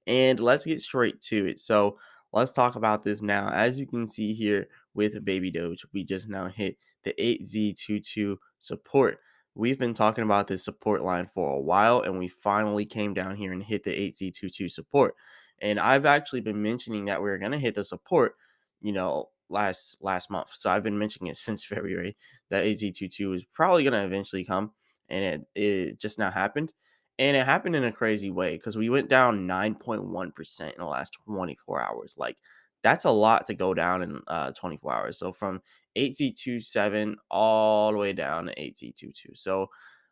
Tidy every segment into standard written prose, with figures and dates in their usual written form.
And let's get straight to it. So let's talk about this now. As you can see here with Baby Doge, we just now hit the 8Z22 support. We've been talking about this support line for a while, and we finally came down here and hit the 8Z22 support. And I've actually been mentioning that we are going to hit the support, last month. So I've been mentioning it since February that 8Z22 is probably going to eventually come, and it just now happened. And it happened in a crazy way because we went down 9.1% in the last 24 hours. Like, that's a lot to go down in 24 hours. So from 8Z27 all the way down to 8Z22. So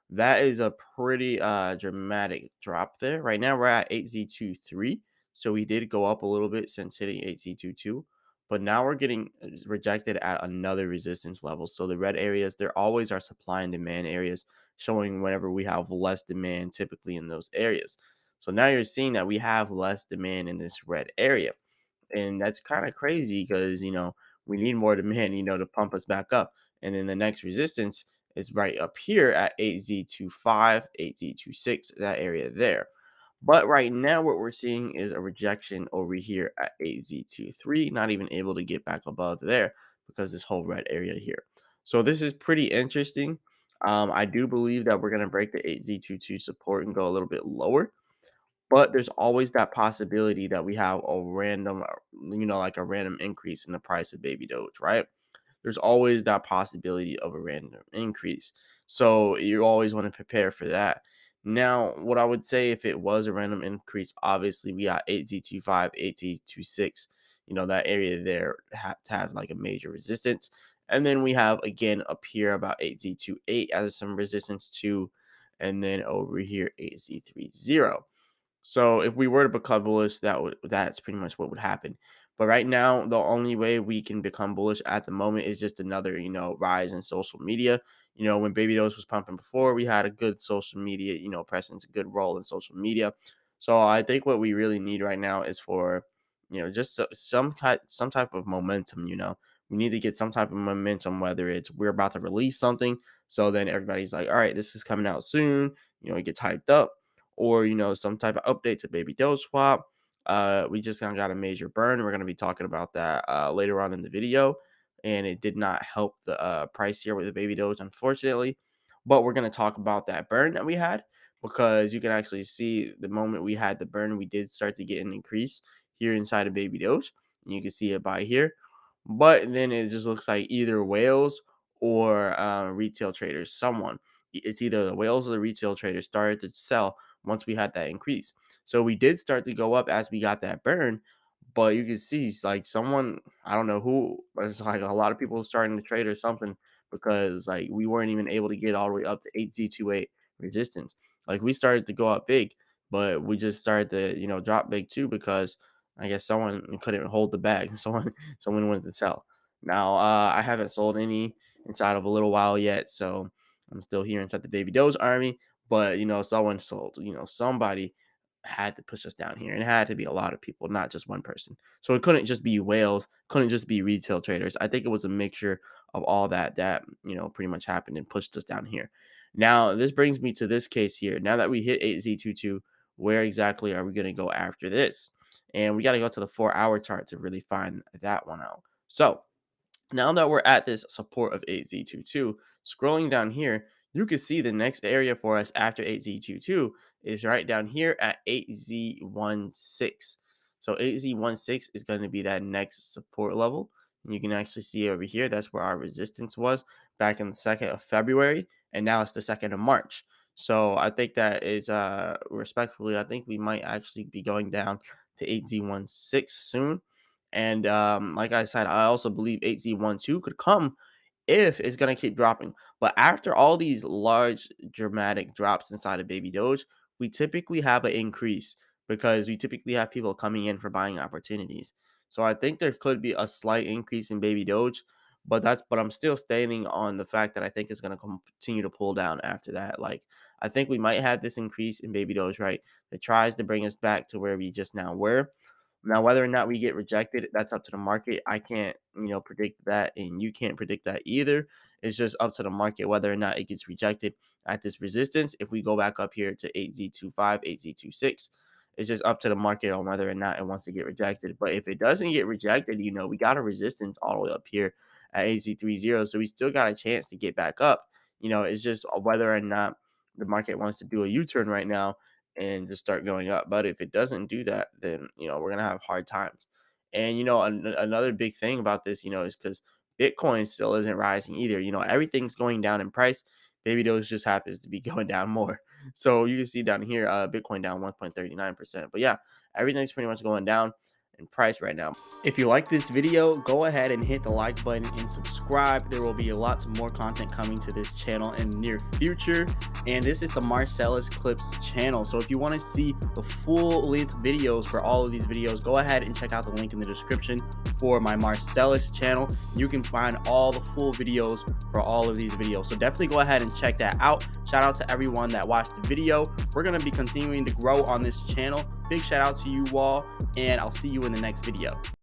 that is a pretty dramatic drop there. Right now we're at 8Z23. So we did go up a little bit since hitting 8Z22. But now we're getting rejected at another resistance level. So the red areas, they're always our supply and demand areas, showing whenever we have less demand typically in those areas. So now you're seeing that we have less demand in this red area. And that's kind of crazy because, we need more demand, to pump us back up. And then the next resistance is right up here at 8Z25, 8Z26, that area there. But right now, what we're seeing is a rejection over here at 8Z23, not even able to get back above there because this whole red area here. So this is pretty interesting. I do believe that we're going to break the 8Z22 support and go a little bit lower, but there's always that possibility that we have a random, like a random increase in the price of baby Doge, right? There's always that possibility of a random increase. So you always want to prepare for that. Now, what I would say if it was a random increase, obviously we got 8Z25, 8Z26, that area there have to have like a major resistance. And then we have again up here about 8Z28 as some resistance too. And then over here, 8Z30. So if we were to become bullish, that's pretty much what would happen. But right now, the only way we can become bullish at the moment is just another, rise in social media. When Baby Dose was pumping before, we had a good social media, presence, a good role in social media. So I think what we really need right now is for, just some type of momentum. We need to get some type of momentum, whether it's we're about to release something, so then everybody's like, all right, this is coming out soon. It gets hyped up, or some type of update to baby doge swap. We just kind of got a major burn. We're going to be talking about that later on in the video, and it did not help the price here with the baby doge, unfortunately. But we're going to talk about that burn that we had, because you can actually see the moment we had the burn, we did start to get an increase here inside of baby doge, and you can see it by here. But then it just looks like either whales or retail traders, someone, it's either the whales or the retail traders started to sell once we had that increase. So we did start to go up as we got that burn, but you can see it's like someone, I don't know who, but it's like a lot of people starting to trade or something, because like we weren't even able to get all the way up to 8Z28 resistance. Like we started to go up big, but we just started to, drop big too, because I guess someone couldn't hold the bag. Someone wanted to sell. Now, I haven't sold any inside of a little while yet, so I'm still here inside the Baby Doge army. But someone sold. Somebody had to push us down here, and it had to be a lot of people, not just one person. So it couldn't just be whales, couldn't just be retail traders. I think it was a mixture of all that pretty much happened and pushed us down here. Now, this brings me to this case here. Now that we hit 8Z22, where exactly are we going to go after this? And we got to go to the 4-hour chart to really find that one out. So now that we're at this support of 8Z22, scrolling down here, you can see the next area for us after 8Z22 is right down here at 8Z16. So 8Z16 is going to be that next support level. And you can actually see over here, that's where our resistance was back in the 2nd of February. And now it's the 2nd of March. So I think that is, respectfully, I think we might actually be going down to 8Z16 soon. And like I said, I also believe 8Z12 could come if it's going to keep dropping. But after all these large dramatic drops inside of Baby Doge, we typically have an increase because we typically have people coming in for buying opportunities. So I think there could be a slight increase in Baby Doge, but I'm still standing on the fact that I think it's going to continue to pull down after that. Like, I think we might have this increase in Baby Doge, right, that tries to bring us back to where we just now were. Now, whether or not we get rejected, that's up to the market. I can't, predict that, and you can't predict that either. It's just up to the market whether or not it gets rejected at this resistance. If we go back up here to 8Z25, 8Z26, It's just up to the market on whether or not it wants to get rejected. But if it doesn't get rejected, we got a resistance all the way up here at AZ30. So we still got a chance to get back up. It's just whether or not the market wants to do a U-turn right now and just start going up. But if it doesn't do that, then we're gonna have hard times. And another big thing about this, is because Bitcoin still isn't rising either. Everything's going down in price. Baby Doge just happens to be going down more. So you can see down here, Bitcoin down 1.39%. But yeah, everything's pretty much going down in price right now. If you like this video, go ahead and hit the like button and subscribe. There will be lots more content coming to this channel in the near future. And this is the Marcellus Clips channel. So if you want to see the full length videos for all of these videos, go ahead and check out the link in the description for my Marcellus channel. You can find all the full videos for all of these videos. So definitely go ahead and check that out. Shout out to everyone that watched the video. We're going to be continuing to grow on this channel. Big shout out to you all, and I'll see you in the next video.